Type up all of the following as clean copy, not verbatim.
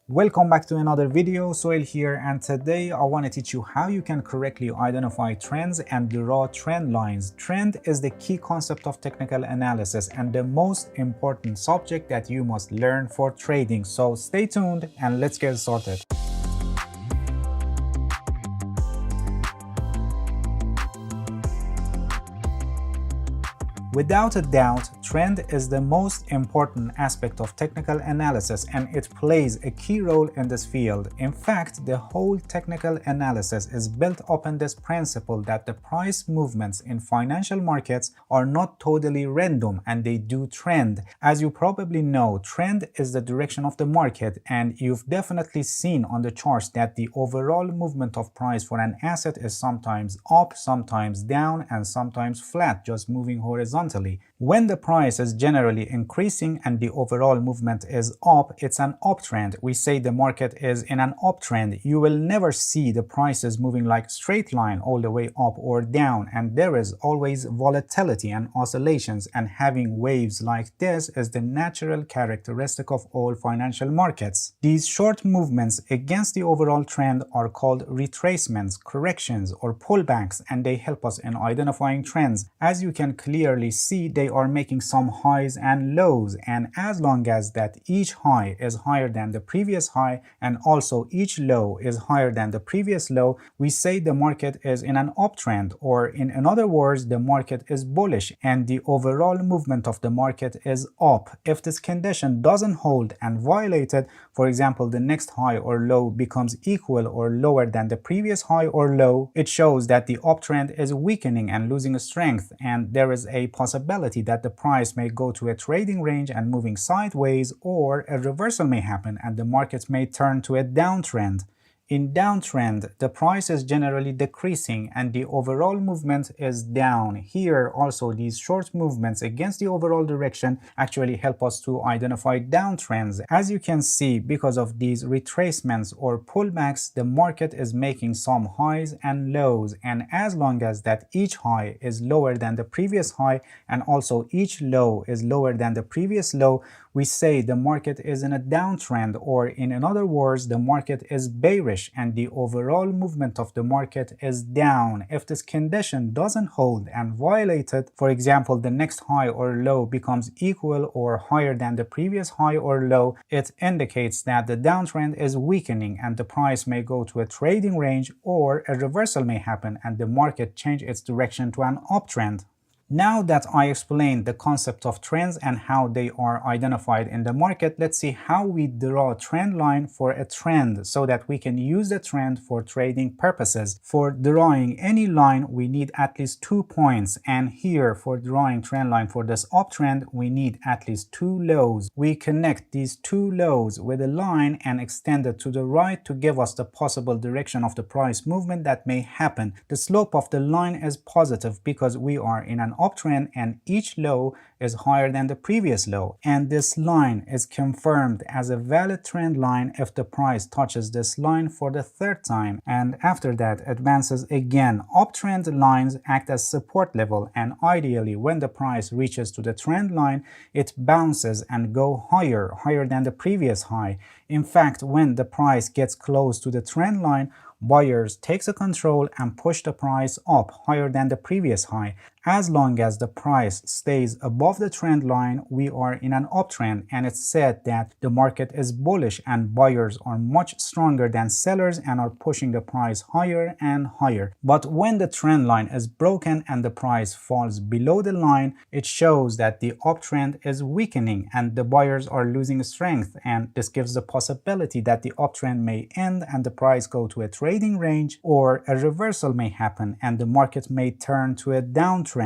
Welcome back to another video. Soil here, and today I want to teach you how you can correctly identify trends and draw trend lines. Trend is the key concept of technical analysis and the most important subject that you must learn for trading. So stay tuned and let's get started. Without a doubt, trend is the most important aspect of technical analysis and it plays a key role in this field. In fact, the whole technical analysis is built upon this principle that the price movements in financial markets are not totally random and they do trend. As you probably know, trend is the direction of the market, and you've definitely seen on the charts that the overall movement of price for an asset is sometimes up, sometimes down, and sometimes flat, just moving horizontally. When the price is generally increasing and the overall movement is up, it's an uptrend. We say the market is in an uptrend. You will never see the prices moving like straight line all the way up or down, and there is always volatility and oscillations, and having waves like this is the natural characteristic of all financial markets. These short movements against the overall trend are called retracements, corrections, or pullbacks, and they help us in identifying trends. As you can clearly see, they are making some highs and lows, and as long as that each high is higher than the previous high and also each low is higher than the previous low, we say the market is in an uptrend, or in other words, the market is bullish and the overall movement of the market is up. If this condition doesn't hold and violated, for example, the next high or low becomes equal or lower than the previous high or low, it shows that the uptrend is weakening and losing strength, and there is a possibility that the price may go to a trading range and moving sideways, or a reversal may happen and the market may turn to a downtrend. In downtrend, the price is generally decreasing and the overall movement is down. Here also, these short movements against the overall direction actually help us to identify downtrends. As you can see, because of these retracements or pullbacks, the market is making some highs and lows, and as long as that each high is lower than the previous high and also each low is lower than the previous low, we say the market is in a downtrend, or in other words, the market is bearish and the overall movement of the market is down. If this condition doesn't hold and violated, for example, the next high or low becomes equal or higher than the previous high or low, it indicates that the downtrend is weakening and the price may go to a trading range, or a reversal may happen and the market change its direction to an uptrend. Now that I explained the concept of trends and how they are identified in the market, let's see how we draw a trend line for a trend so that we can use the trend for trading purposes. For drawing any line, we need at least 2 points, and here for drawing trend line for this uptrend, we need at least 2 lows. We connect these 2 lows with a line and extend it to the right to give us the possible direction of the price movement that may happen. The slope of the line is positive because we are in an uptrend and each low is higher than the previous low, and this line is confirmed as a valid trend line if the price touches this line for the 3rd time and after that advances again. Uptrend lines act as support level, and ideally when the price reaches to the trend line, it bounces and go higher than the previous high. In fact, when the price gets close to the trend line, buyers take the control and push the price up higher than the previous high. As long as the price stays above the trend line, we are in an uptrend, and it's said that the market is bullish and buyers are much stronger than sellers and are pushing the price higher and higher. But when the trend line is broken and the price falls below the line, it shows that the uptrend is weakening and the buyers are losing strength, and this gives the possibility that the uptrend may end and the price go to a trading range, or a reversal may happen and the market may turn to a downtrend.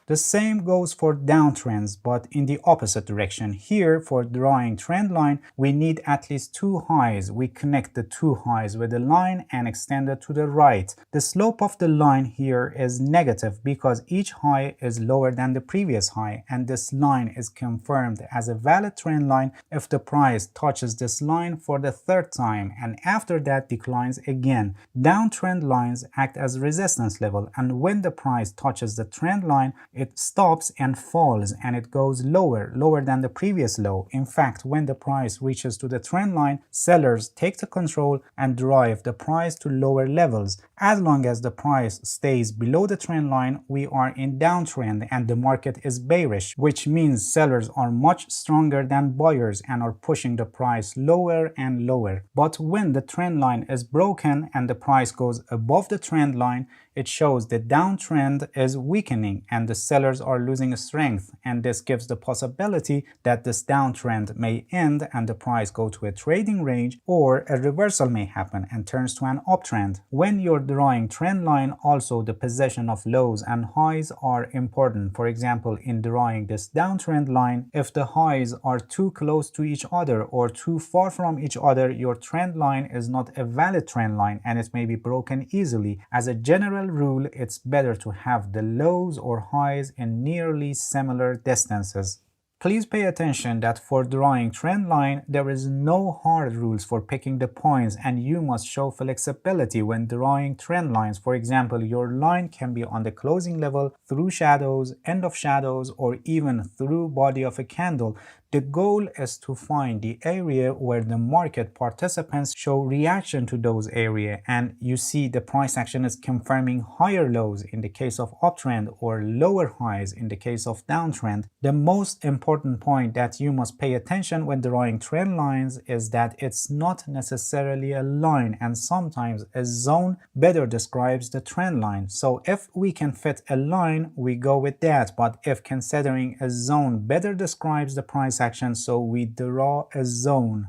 The same goes for downtrends, but in the opposite direction. Here, for drawing trend line, we need at least 2 highs. We connect the 2 highs with a line and extend it to the right. The slope of the line here is negative because each high is lower than the previous high, and this line is confirmed as a valid trend line if the price touches this line for the 3rd time and after that declines again. Downtrend lines act as resistance level, and when the price touches the trend line, it stops and falls and it goes lower than the previous low. In fact, when the price reaches to the trend line, sellers take the control and drive the price to lower levels. As long as the price stays below the trend line, we are in downtrend and the market is bearish, which means sellers are much stronger than buyers and are pushing the price lower and lower. But when the trend line is broken and the price goes above the trend line, it shows the downtrend is weakening and the sellers are losing strength, and this gives the possibility that this downtrend may end and the price go to a trading range, or a reversal may happen and turns to an uptrend. When you're drawing trend line, also the position of lows and highs are important. For example, in drawing this downtrend line, if the highs are too close to each other or too far from each other, your trend line is not a valid trend line and it may be broken easily. As a general rule, it's better to have the lows or highs in nearly similar distances. Please pay attention that for drawing trend line, there is no hard rules for picking the points and you must show flexibility when drawing trend lines. For example, your line can be on the closing level, through shadows, end of shadows, or even through body of a candle. The goal is to find the area where the market participants show reaction to those areas, and you see the price action is confirming higher lows in the case of uptrend or lower highs in the case of downtrend. The most important point that you must pay attention when drawing trend lines is that it's not necessarily a line, and sometimes a zone better describes the trend line. So if we can fit a line, we go with that, but if considering a zone better describes the price action, so we draw a zone.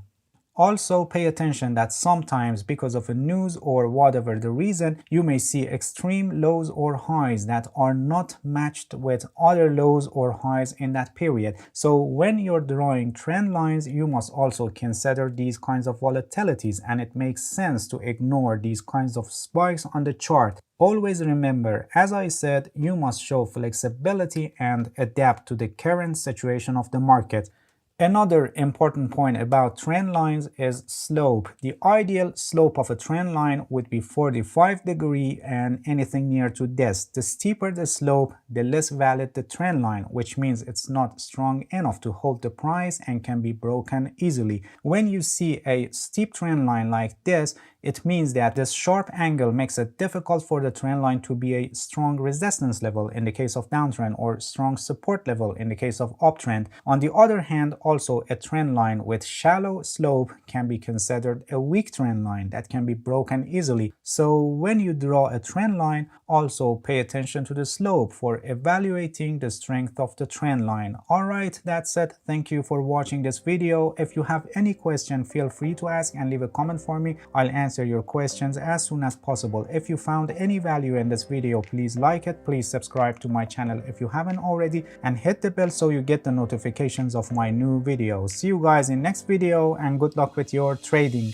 Also pay attention that sometimes because of a news or whatever the reason, you may see extreme lows or highs that are not matched with other lows or highs in that period. So when you're drawing trend lines, you must also consider these kinds of volatilities, and it makes sense to ignore these kinds of spikes on the chart. Always remember, as I said, you must show flexibility and adapt to the current situation of the market. Another important point about trend lines is slope. The ideal slope of a trend line would be 45 degrees and anything near to this. The steeper the slope, the less valid the trend line, which means it's not strong enough to hold the price and can be broken easily. When you see a steep trend line like this, it means that this sharp angle makes it difficult for the trend line to be a strong resistance level in the case of downtrend or strong support level in the case of uptrend. On the other hand, also a trend line with shallow slope can be considered a weak trend line that can be broken easily. So when you draw a trend line, also pay attention to the slope for evaluating the strength of the trend line. Alright, that's it. Thank you for watching this video. If you have any question, feel free to ask and leave a comment for me. I'll answer your questions as soon as possible. If you found any value in this video, please like it. Please subscribe to my channel if you haven't already, and hit the bell so you get the notifications of my new videos. See you guys in next video, and good luck with your trading.